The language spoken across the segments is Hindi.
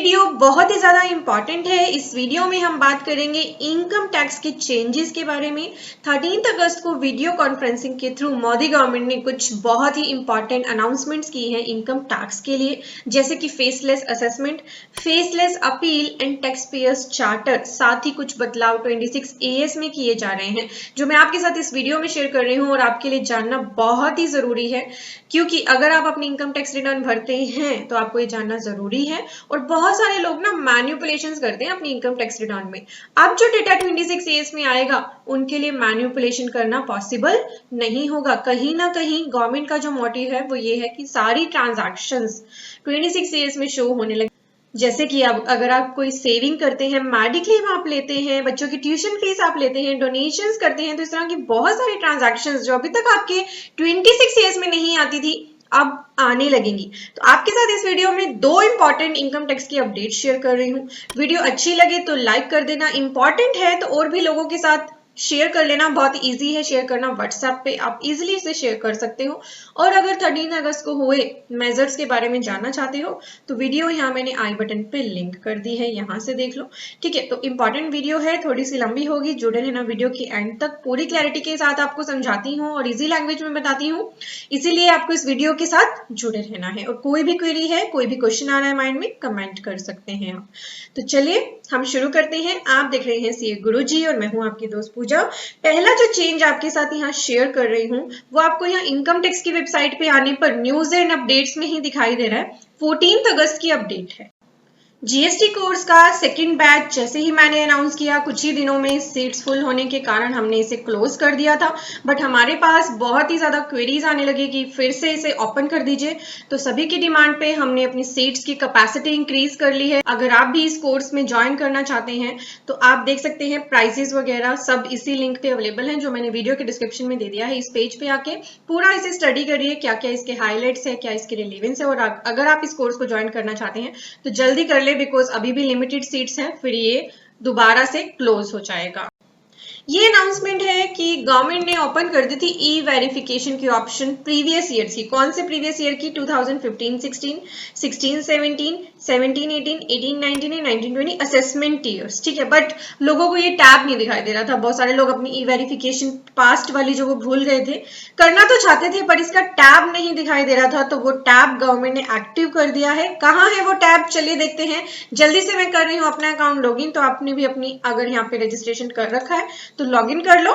वीडियो बहुत ही ज़्यादा इम्पॉर्टेंट है। इस वीडियो में हम बात करेंगे इनकम टैक्स के चेंजेस के बारे में। 13 अगस्त को वीडियो कॉन्फ्रेंसिंग के थ्रू मोदी गवर्नमेंट ने कुछ बहुत ही इम्पॉर्टेंट अनाउंसमेंट्स की हैं इनकम टैक्स के लिए, जैसे कि faceless assessment, faceless appeal and tax payers charter. साथ ही कुछ बदलाव 26 AS में किए जा रहे हैं, जो मैं आपके साथ इस वीडियो में शेयर कर रही हूँ और आपके लिए जानना बहुत ही ज़रूरी है, क्योंकि अगर आप अपनी इनकम टैक्स रिटर्न भरते हैं तो आपको ये जानना ज़रूरी है। और बहुत सारे लोग ना मैन्युपुलेशंस करते हैं अपनी इनकम टैक्स रिटर्न में। अब जो डेटा 26 AS में आएगा उनके लिए मैन्युपुलेशन करना पॉसिबल नहीं होगा। कहीं ना कहीं गवर्नमेंट का जो मोटिव है वो ये है कि सारी ट्रांजैक्शंस 26 AS में शो होने लगे। जैसे कि अब अगर आप कोई सेविंग करते हैं, मेडिक्लेम आप लेते हैं, बच्चों की ट्यूशन फीस आप लेते हैं, डोनेशंस करते हैं, तो इस तरह की बहुत सारी ट्रांजैक्शंस जो अभी तक आपके 26 AS में नहीं आती थी अब आने लगेंगी। तो आपके साथ इस वीडियो में 2 इंपॉर्टेंट इनकम टैक्स की अपडेट शेयर कर रही हूँ। वीडियो अच्छी लगे तो लाइक कर देना, इंपॉर्टेंट है तो और भी लोगों के साथ शेयर कर लेना। बहुत इजी है शेयर करना, व्हाट्सएप पे आप इजीली इसे शेयर कर सकते हो। और अगर 13 अगस्त को हुए मेजर्स के बारे में जानना चाहते हो तो वीडियो यहाँ मैंने आई बटन पे लिंक कर दी है, यहाँ से देख लो। ठीक है, तो इंपॉर्टेंट वीडियो है, थोड़ी सी लंबी होगी, जुड़े रहना वीडियो के एंड तक। पूरी क्लैरिटी के साथ आपको समझाती हूँ और इजी लैंग्वेज में बताती हूँ, इसीलिए आपको इस वीडियो के साथ जुड़े रहना है। और कोई भी क्वेरी है, कोई भी क्वेश्चन आ रहा है माइंड में, कमेंट कर सकते हैं आप। तो चलिए हम शुरू करते हैं। आप देख रहे हैं CA गुरुजी और मैं हूं आपकी दोस्त पूजा। पहला जो चेंज आपके साथ यहाँ शेयर कर रही हूँ वो आपको यहाँ इनकम टैक्स की वेबसाइट पे आने पर न्यूज एंड अपडेट्स में ही दिखाई दे रहा है। 14 अगस्त की अपडेट है। GST कोर्स का सेकंड बैच जैसे ही मैंने अनाउंस किया, कुछ ही दिनों में सीट्स फुल होने के कारण हमने इसे क्लोज कर दिया था। बट हमारे पास बहुत ही ज़्यादा क्वेरीज आने लगी कि फिर से इसे ओपन कर दीजिए, तो सभी की डिमांड पे हमने अपनी सीट्स की कैपेसिटी इंक्रीज कर ली है। अगर आप भी इस कोर्स में ज्वाइन करना चाहते हैं तो आप देख सकते हैं, प्राइसेस वगैरह सब इसी लिंक पे अवेलेबल हैं, जो मैंने वीडियो के डिस्क्रिप्शन में दे दिया है। इस पेज पे आके पूरा इसे स्टडी करिए, क्या क्या इसके हाईलाइट्स है, क्या इसके रिलेवेंस है। और अगर आप इस कोर्स को ज्वाइन करना चाहते हैं तो जल्दी कर ले, बिकॉज अभी भी लिमिटेड सीट्स हैं, फिर ये दोबारा से क्लोज हो जाएगा। ये अनाउंसमेंट है कि गवर्नमेंट ने ओपन कर दी थी ई वेरिफिकेशन की ऑप्शन प्रीवियस ईयर की। कौन से प्रीवियस ईयर की? 2015-16, 16-17, 17-18, 18-19 एंड 19-20 असेसमेंट ईयर्स। ठीक है, बट लोगों को ये टैब नहीं दिखाई दे रहा था। बहुत सारे लोग अपनी ई वेरिफिकेशन पास्ट वाली जो वो भूल गए थे, करना तो चाहते थे पर इसका टैब नहीं दिखाई दे रहा था। तो वो टैब गवर्नमेंट ने एक्टिव कर दिया है। कहाँ है वो टैब? चलिए देखते हैं। जल्दी से मैं कर रही हूँ अपना अकाउंट लॉगिन, तो आपने भी अपनी अगर यहाँ पे रजिस्ट्रेशन कर रखा है तो लॉगिन कर लो।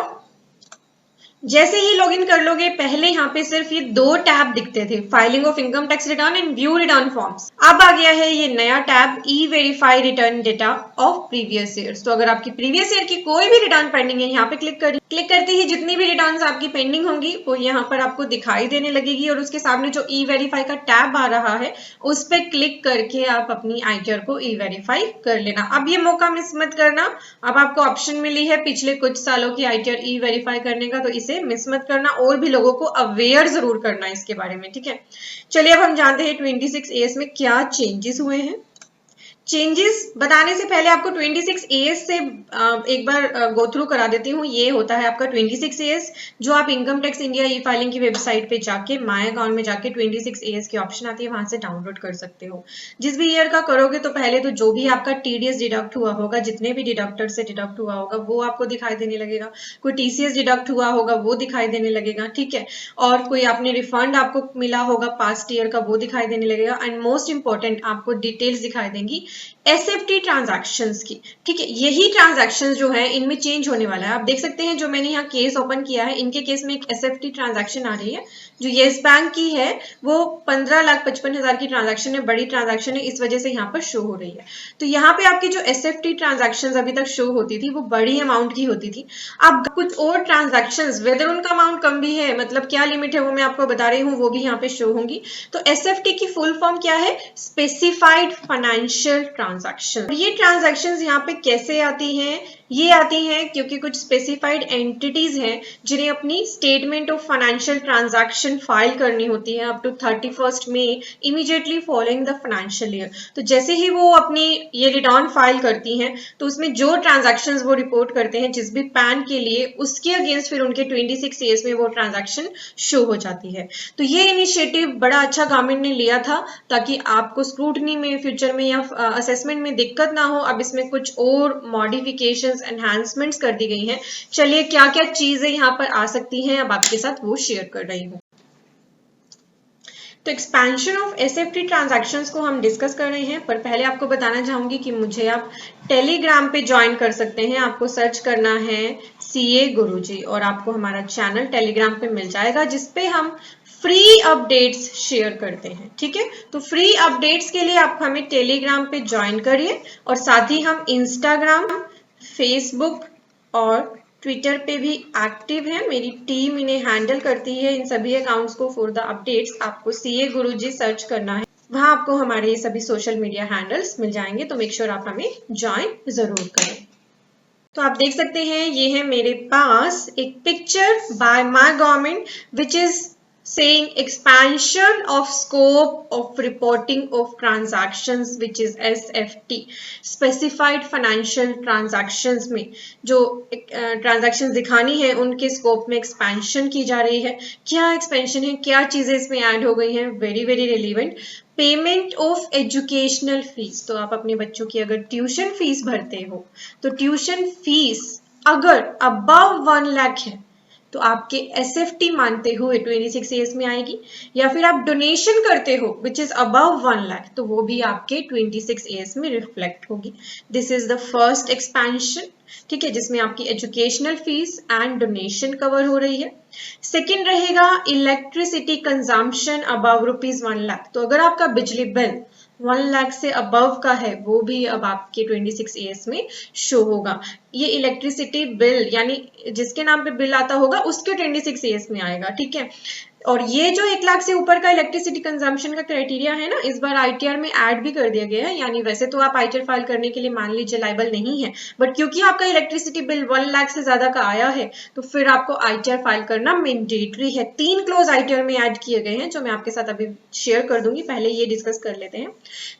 जैसे ही लॉगिन कर लोगे, पहले यहाँ पे सिर्फ ये 2 टैब दिखते थे, filing of income tax return and view return forms. अब आ गया है ये नया tab, E verify return data of previous years. तो अगर आपकी प्रीवियस ईयर की कोई भी रिटर्न पेंडिंग है, यहाँ पे क्लिक करते ही जितनी भी रिटर्न आपकी पेंडिंग होंगी वो यहाँ पर आपको दिखाई देने लगेगी। और उसके सामने जो ई वेरीफाई का टैब आ रहा है उस पर क्लिक करके आप अपनी आईटीआर को ई वेरीफाई कर लेना। अब ये मौका मिस मत करना। अब आपको ऑप्शन मिली है पिछले कुछ सालों की आईटीआर ई वेरीफाई करने का, तो इसे मिस मत करना और भी लोगों को अवेयर जरूर करना इसके बारे में। ठीक है, चलिए अब हम जानते हैं 26 AS में क्या चेंजेस हुए हैं। चेंजेस बताने से पहले आपको 26 AS से एक बार गो थ्रू करा देती हूँ। ये होता है आपका 26 AS, जो आप इनकम टैक्स इंडिया ई फाइलिंग की वेबसाइट पे जाके माय अकाउंट में जाके 26 AS की ऑप्शन आती है, वहां से डाउनलोड कर सकते हो। जिस भी ईयर का करोगे तो पहले तो जो भी आपका TDS डिडक्ट हुआ होगा, जितने भी डिडक्टर से डिडक्ट हुआ होगा वो आपको दिखाई देने लगेगा। कोई TCS डिडक्ट हुआ होगा वो दिखाई देने लगेगा। ठीक है, और कोई आपने रिफंड आपको मिला होगा पास्ट ईयर का वो दिखाई देने लगेगा। एंड मोस्ट इंपॉर्टेंट आपको डिटेल्स दिखाई देंगी SFT ट्रांजैक्शंस की। ठीक है, यही ट्रांजैक्शंस जो है इनमें चेंज होने वाला है। आप देख सकते हैं जो मैंने यहाँ केस ओपन किया है, इनके केस में एक SFT ट्रांजैक्शन आ रही है जो येस बैंक की है। वो 15,55,000 की ट्रांजैक्शन है, बड़ी ट्रांजैक्शन है, इस वजह से यहाँ पर शो हो रही है। तो यहाँ पे आपकी जो SFT ट्रांजैक्शंस अभी तक शो होती थी वो बड़ी अमाउंट की होती थी। अब कुछ और ट्रांजैक्शंस, वेदर उनका अमाउंट कम भी है, मतलब क्या लिमिट है वो मैं आपको बता रही हूँ, वो भी यहाँ पे शो होंगी। तो SFT की फुल फॉर्म क्या है? Specified financial transaction. ये ट्रांजैक्शंस यहाँ पे कैसे आती हैं? ये आती हैं क्योंकि कुछ स्पेसिफाइड एंटिटीज हैं जिन्हें अपनी statement of financial transaction file करनी होती है up to 31 May immediately following the financial year. तो जैसे ही वो अपनी ये रिटर्न फाइल करती हैं तो उसमें जो ट्रांजैक्शंस वो रिपोर्ट करते हैं जिस भी पैन के लिए, उसके अगेंस्ट फिर उनके 26 ईयर्स में वो ट्रांजैक्शन शो हो जाती है। तो ये इनिशिएटिव बड़ा अच्छा गवर्नमेंट ने लिया था ताकि आपको स्क्रूटनी में फ्यूचर में या असेसमेंट में दिक्कत ना हो। अब इसमें कुछ और मॉडिफिकेशंस एनहांसमेंट्स कर दी गई हैं। चलिए क्या क्या चीजें यहाँ पर आ सकती हैं अब आपके साथ वो शेयर कर रही हूँ। तो एक्सपेंशन ऑफ एसएफटी ट्रांजैक्शंस को हम डिस्कस कर रहे हैं, पर पहले आपको बताना चाहूंगी कि मुझे आप टेलीग्राम पे ज्वाइन कर सकते हैं। आपको सर्च करना है सीए गुरुजी और आपको हमारा चैनल टेलीग्राम पे मिल जाएगा जिसपे हम फ्री अपडेट्स शेयर करते हैं। ठीक है, तो फ्री अपडेट्स के लिए आप हमें टेलीग्राम पे ज्वाइन करिए और साथ ही हम इंस्टाग्राम, फेसबुक और ट्विटर पे भी एक्टिव है। मेरी टीम इन्हें हैंडल करती है इन सभी अकाउंट्स को। फॉर द अपडेट्स आपको सीए गुरुजी सर्च करना है, वहां आपको हमारे ये सभी सोशल मीडिया हैंडल्स मिल जाएंगे। तो मेक श्योर आप हमें ज्वाइन जरूर करें। तो आप देख सकते हैं ये है मेरे पास एक picture by my government which is saying expansion of scope of reporting of transactions which is SFT specified financial transactions में जो transactions दिखानी है उनके scope में expansion की जा रही है। क्या expansion है, क्या चीजें इसमें add हो गई हैं, very very relevant। Payment of educational fees, तो आप अपने बच्चों की अगर ट्यूशन फीस भरते हो तो ट्यूशन फीस अगर अबव 1 लाख है तो आपके एसएफटी मानते हुए 26 ईयर्स में आएगी, या फिर आप डोनेशन करते हो विच इज अबव 1 लाख तो वो भी आपके 26 ईयर्स में रिफ्लेक्ट होगी। This is the first expansion, ठीक है, जिसमें आपकी educational fees and donation cover हो रही है। सेकेंड रहेगा इलेक्ट्रिसिटी कंजम्पशन अबव ₹1 लाख, तो अगर आपका बिजली बिल 1 लाख से अबव का है वो भी अब आपके 26 ईयर्स में शो होगा। ये इलेक्ट्रिसिटी बिल यानी जिसके नाम पे बिल आता होगा उसके 26 ईयर्स में आएगा। ठीक है, और ये जो 1 लाख से ऊपर का इलेक्ट्रिसिटी कंजम्पशन का क्राइटेरिया है ना, इस बार आईटीआर में ऐड भी कर दिया गया है। यानी वैसे तो आप आईटीआर फाइल करने के लिए मान लीजिए लायबल नहीं है, बट क्योंकि आपका इलेक्ट्रिसिटी बिल 1 लाख से ज्यादा का आया है तो फिर आपको आईटीआर फाइल करना मैंडेटरी है। 3 क्लोज आईटीआर में ऐड किए गए हैं जो मैं आपके साथ अभी शेयर कर दूंगी, पहले ये डिस्कस कर लेते हैं।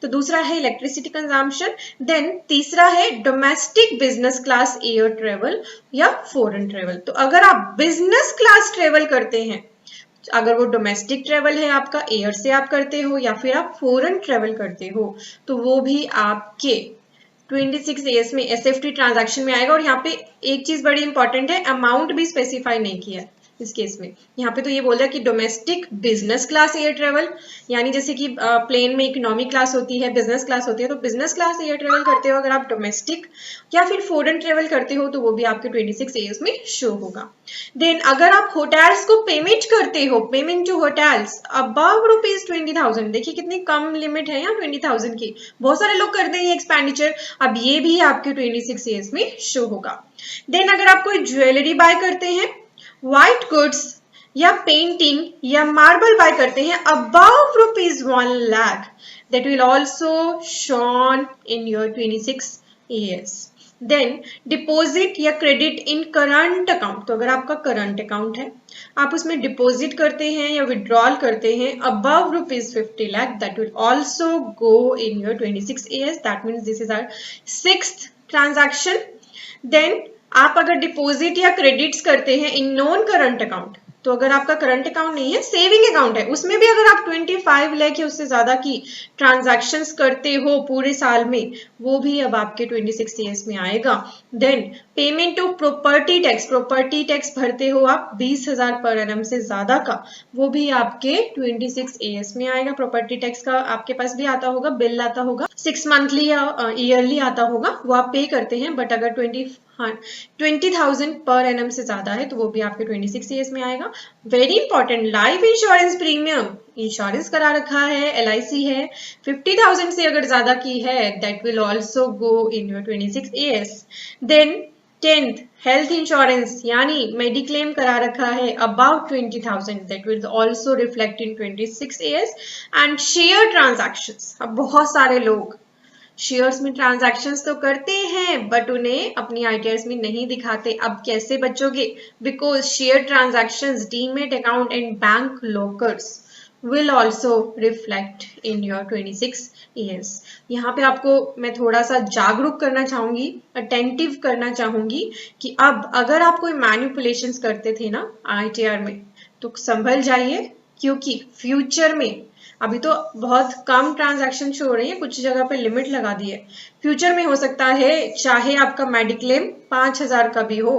तो दूसरा है इलेक्ट्रिसिटी कंजम्पशन, देन तीसरा है domestic business class air travel या फॉरेन ट्रेवल। तो अगर आप बिजनेस क्लास ट्रेवल करते हैं, अगर वो डोमेस्टिक ट्रेवल है आपका एयर से आप करते हो या फिर आप फॉरेन ट्रेवल करते हो तो वो भी आपके 26 ईयर्स में एसएफटी ट्रांजैक्शन में आएगा। और यहाँ पे एक चीज बड़ी इंपॉर्टेंट है, अमाउंट भी स्पेसिफाई नहीं किया है इस केस में। यहाँ पे तो ये बोल रहा है कि domestic business class air travel, यानी जैसे कि प्लेन में इकोनॉमी क्लास होती है, बिजनेस क्लास होती है, तो बिजनेस क्लास एयर ट्रेवल करते हो अगर आप डोमेस्टिक या फिर फॉरेन ट्रेवल करते हो तो वो भी आपके 26 ईयर्स में शो होगा। देन अगर आप होटल्स को पेमेंट करते हो, पेमेंट टू होटल्स अबव ₹20,000, देखिए कितनी कम लिमिट है यहाँ 20,000 की, बहुत सारे लोग करते हैं ये एक्सपेंडिचर, अब ये भी आपके 26 ईयर्स में शो होगा। देन अगर आप कोई ज्वेलरी बाय करते हैं, व्हाइट गुड्स या पेंटिंग या मार्बल बाय करते हैं above ₹1 lakh, that will also shown in your 26 years. Then deposit या क्रेडिट इन करंट अकाउंट, तो अगर आपका करंट अकाउंट है आप उसमें डिपॉजिट करते हैं या विड्रॉल करते हैं above ₹50 lakh, that will also go in your 26 years. That means this is our 6th transaction. Then आप अगर डिपॉजिट या क्रेडिट्स करते हैं इन नॉन करंट अकाउंट, तो अगर आपका करंट अकाउंट नहीं है, सेविंग अकाउंट है, उसमें भी अगर आप 25 लाख या उससे ज्यादा की ट्रांजैक्शंस करते हो पूरे साल में, वो भी अब आपके 26 ईयर्स में आएगा। Then payment of property tax, property tax भरते हो आप 20,000 पर एनम से ज्यादा का, वो भी आपके 26 ईयर्स में आएगा। प्रॉपर्टी टैक्स का आपके पास भी आता होगा, बिल आता होगा, 6 मंथली या ईयरली आता होगा, वो आप पे करते हैं। बट अगर 20,000 पर एनम से ज्यादा है तो वो भी आपके 26 ईयर्स में आएगा। Very important, life insurance premium, insurance करा रखा है, LIC है, 50,000 से अगर ज्यादा की है, that will also go in your 26 years. Then 10th health insurance यानी मेडिक्लेम करा रखा है about 20,000, that will also reflect in 26 years. And share transactions, अब बहुत सारे लोग शेयर्स में ट्रांजैक्शंस तो करते हैं बट उन्हें अपनी ITRs में नहीं दिखाते। अब कैसे बचोगे? Because share transactions, demat account and bank lockers will also reflect in your 26 years। यहाँ पे आपको मैं थोड़ा सा जागरूक करना चाहूंगी, अटेंटिव करना चाहूंगी कि अब अगर आप कोई मैनिपुलेशंस करते थे ना ITR में तो संभल जाइए, क्योंकि फ्यूचर में अभी तो बहुत कम ट्रांजैक्शन शो हो रही है, कुछ जगह पे लिमिट लगा दी है। फ्यूचर में हो सकता है चाहे आपका मेडिक्लेम 5,000 का भी हो,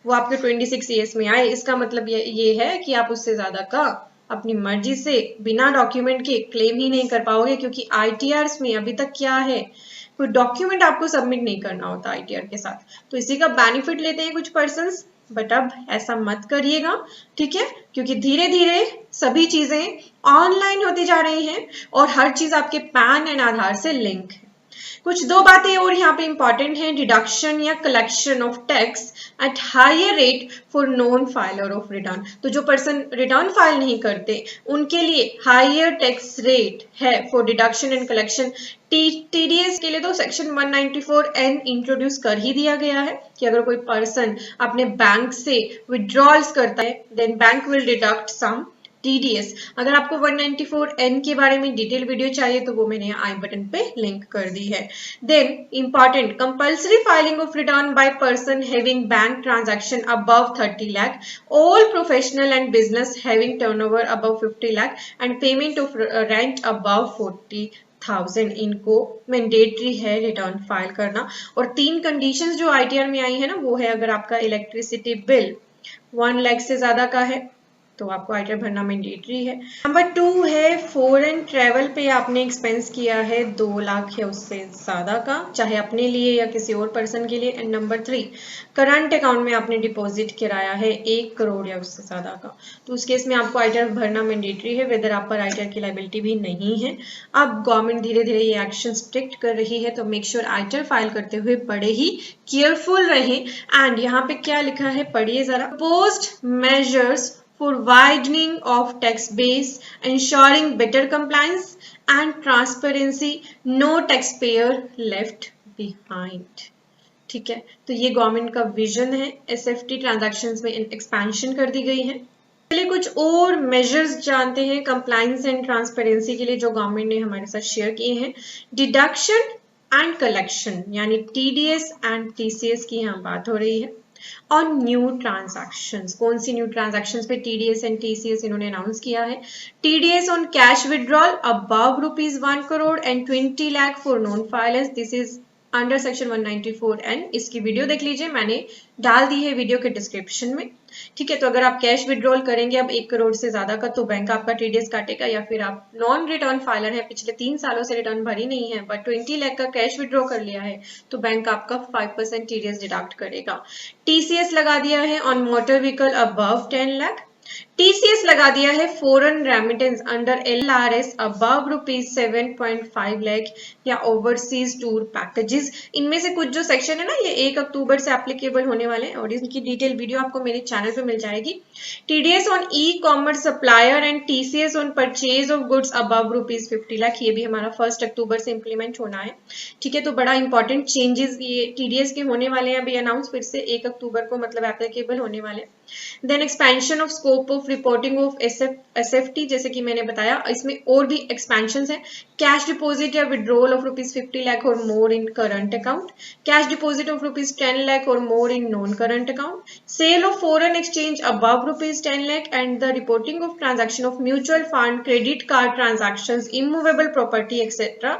वो आपके 26 ईयर्स में आए। इसका मतलब ये है कि आप उससे ज्यादा का अपनी मर्जी से बिना डॉक्यूमेंट के क्लेम ही नहीं कर पाओगे, क्योंकि ITRs में अभी तक क्या है, कोई डॉक्यूमेंट आपको सबमिट नहीं करना होता ITR के साथ। तो इसी का बेनिफिट लेते हैं कुछ पर्सन्स, बट अब ऐसा मत करिएगा, ठीक है? क्योंकि धीरे धीरे सभी चीजें ऑनलाइन होती जा रही हैं और हर चीज आपके पैन एंड आधार से लिंक है। कुछ दो बातें और यहाँ पे इंपॉर्टेंट हैं, डिडक्शन या collection of tax at higher rate for non filer of return. तो जो पर्सन रिटर्न फाइल नहीं करते उनके लिए हायर टैक्स रेट है for deduction and collection. TDS के लिए तो सेक्शन 194N इंट्रोड्यूस कर ही दिया गया है कि अगर कोई पर्सन अपने बैंक से विड्रॉल्स करता है then bank will deduct some TDS। अगर आपको 194N के बारे में डिटेल वीडियो चाहिए तो वो मैंने आई बटन पे लिंक कर दी है। Then important, compulsory filing of return by person having bank transaction above 30 lakh, all professional and business having turnover above 50 lakh and payment of rent above 40,000, इनको मैंडेटरी है रिटर्न फाइल करना। और 3 कंडीशंस जो ITR में आई है ना, वो है अगर आपका इलेक्ट्रिसिटी बिल 1 लाख से ज्यादा का है तो आपको ITR भरना मैंडेटरी है। नंबर 2 है फॉरेन ट्रेवल पे आपने एक्सपेंस किया है 2 लाख या उससे ज्यादा का, चाहे अपने लिए या किसी और पर्सन के लिए। एंड नंबर 3, करंट अकाउंट में आपने डिपॉजिट कराया है 1 करोड़ या उससे ज्यादा का, तो उस केस में आपको ITR भरना मैंडेटरी है, वेदर आप पर ITR की लायबिलिटी भी नहीं है। अब गवर्नमेंट धीरे धीरे ये एक्शन स्ट्रिक्ट कर रही है, तो मेक श्योर ITR फाइल करते हुए बड़े ही केयरफुल रहें। एंड यहाँ पे क्या लिखा है पढ़िए जरा, post measures for widening of tax base, ensuring better compliance and transparency, no taxpayer left behind। ठीक है, तो ये गवर्नमेंट का विजन है। SFT ट्रांजैक्शंस में एक्सपेंशन कर दी गई है। चलिए कुछ और मेजर्स जानते हैं कंप्लायंस एंड ट्रांसपेरेंसी के लिए जो गवर्नमेंट ने हमारे साथ शेयर किए हैं। डिडक्शन एंड कलेक्शन यानी TDS एंड TCS की यहाँ बात हो रही है। ऑन न्यू ट्रांजैक्शंस, कौन सी न्यू ट्रांजैक्शंस पे TDS एंड TCS इन्होंने अनाउंस किया है। TDS on cash withdrawal above ₹1 crore and 20 lakh for non filers, this is under section 194N। इसकी वीडियो देख लीजिए, मैंने डाल दी है वीडियो के डिस्क्रिप्शन में, ठीक है? तो अगर आप कैश विड्रॉल करेंगे अब 1 करोड़ से ज्यादा का तो बैंक आपका TDS काटेगा, या फिर आप नॉन रिटर्न फाइलर है, पिछले 3 सालों से रिटर्न भरी नहीं है बट 20 लाख का कैश विड्रॉ कर लिया है तो बैंक आपका 5% TDS डिडक्ट करेगा। TCS लगा दिया है on motor vehicle above 10 lakh. TCS लगा दिया है foreign remittance under LRS above ₹7.5 lakh या ओवरसीज टूर पैकेजेस। इनमें से कुछ जो सेक्शन है ना ये 1 अक्टूबर से एप्लीकेबल होने वाले हैं और इनकी डिटेल वीडियो आपको मेरे चैनल पे मिल जाएगी। TDS on e-commerce supplier and TCS on purchase of goods above ₹50 lakh, ये भी हमारा 1 अक्टूबर से इंप्लीमेंट होना है, ठीक है? तो बड़ा इंपॉर्टेंट चेंजेस ये TDS के होने वाले हैं, अभी अनाउंस फिर से 1 अक्टूबर को मतलब एप्लीकेबल होने वाले। Then expansion of scope of reporting of SFT, जैसे कि मैंने बताया इसमें और भी एक्सपेंशन है। कैश डिपॉजिट या विड्रॉल ऑफ ₹50 लाख और more in current account, cash deposit of ₹10 lakh और more in non current account, sale of foreign exchange above ₹10 lakh and the reporting of transaction of mutual fund, credit card transactions, immovable property etcetera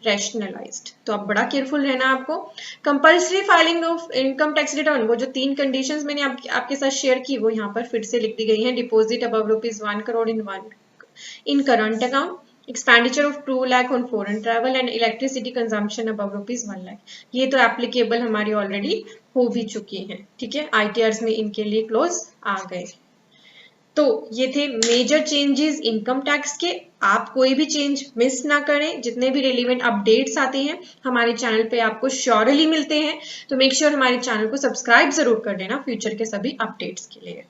rationalised. तो अब बड़ा केयरफुल रहना आपको। Compulsory filing of income tax return, वो जो 3 कंडीशंस मैंने आपके साथ शेयर की वो यहाँ पर फिर से लिख दी गई है। Deposit above ₹1 crore in current account, expenditure of 2 lakh on foreign travel and electricity consumption above ₹1 lakh. ये तो एप्लीकेबल हमारी ऑलरेडी हो भी चुकी है, ठीक है? ITRs में इनके लिए क्लोज आ गए। तो ये थे मेजर चेंजेस इनकम टैक्स के। आप कोई भी चेंज मिस ना करें, जितने भी रिलेवेंट अपडेट्स आते हैं हमारे चैनल पे आपको श्योरली मिलते हैं, तो मेक श्योर हमारे चैनल को सब्सक्राइब जरूर कर देना फ्यूचर के सभी अपडेट्स के लिए।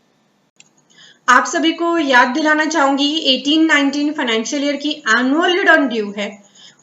आप सभी को याद दिलाना चाहूंगी 18-19 फाइनेंशियल ईयर की एनुअल रिटर्न ड्यू है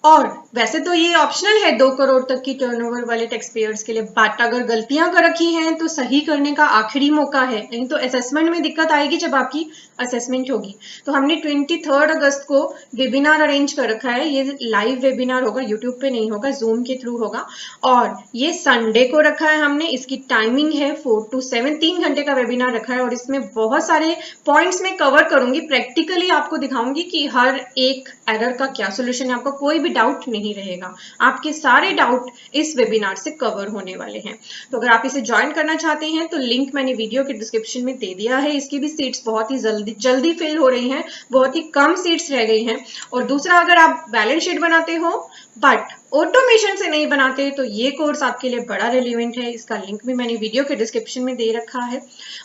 और वैसे तो ये ऑप्शनल है 2 करोड़ तक की टर्नओवर वाले टैक्स पेयर्स के लिए, बट अगर गलतियां कर रखी हैं तो सही करने का आखिरी मौका है, नहीं तो असेसमेंट में दिक्कत आएगी जब आपकी असेसमेंट होगी। तो हमने 23 अगस्त को वेबिनार अरेंज कर रखा है। ये लाइव वेबिनार होगा, यूट्यूब पे नहीं होगा, जूम के थ्रू होगा, और ये संडे को रखा है हमने। इसकी टाइमिंग है 4 to 7, 3 घंटे का वेबिनार रखा है, और इसमें बहुत सारे पॉइंट्स में कवर करूंगी, प्रैक्टिकली आपको दिखाऊंगी कि हर एक एरर का क्या सोल्यूशन है, आपको कोई भी डाउट नहीं रहेगा, आपके सारे डाउट इस वेबिनार से कवर होने वाले हैं। तो अगर आप इसे ज्वाइन करना चाहते हैं तो लिंक मैंने वीडियो के डिस्क्रिप्शन में दे दिया है। इसकी भी सीट्स बहुत ही जल्दी फिल हो रही हैं, बहुत ही कम सीट्स रह गई हैं। और दूसरा, अगर आप बैलेंस शीट बनाते हो बट ऑटोमेशन से नहीं बनाते तो ये कोर्स आपके लिए बड़ा रेलिवेंट है। इसका लिंक भी मैंने वीडियो के डिस्क्रिप्शन में दे रखा है।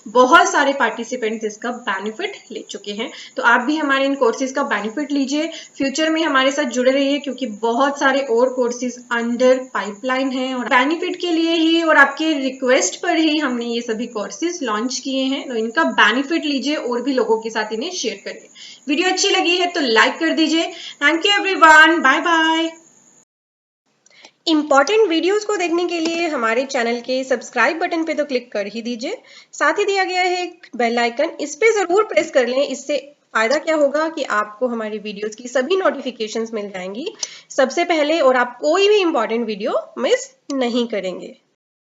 बहुत सारे पार्टिसिपेंट्स इसका बेनिफिट ले चुके हैं, तो आप भी हमारे इन कोर्सेज का बेनिफिट लीजिए, फ्यूचर में हमारे साथ जुड़े रहिए, क्योंकि बहुत सारे और कोर्सेज अंडर पाइपलाइन हैं, और बेनिफिट के लिए ही और आपके रिक्वेस्ट पर ही हमने ये सभी कोर्सेज लॉन्च किए हैं। तो इनका बेनिफिट लीजिए और भी लोगों के साथ इन्हें शेयर करिए। वीडियो अच्छी लगी है तो लाइक कर दीजिए। Thank you everyone, bye bye. Important videos को देखने के लिए हमारे चैनल के सब्सक्राइब बटन पे तो क्लिक कर ही दीजिए, साथ ही दिया गया है एक बेल आइकन, इस पे जरूर प्रेस कर लें। इससे फायदा क्या होगा कि आपको हमारी वीडियोस की सभी नोटिफिकेशंस मिल जाएंगी सबसे पहले, और आप कोई भी इंपॉर्टेंट वीडियो मिस नहीं करेंगे।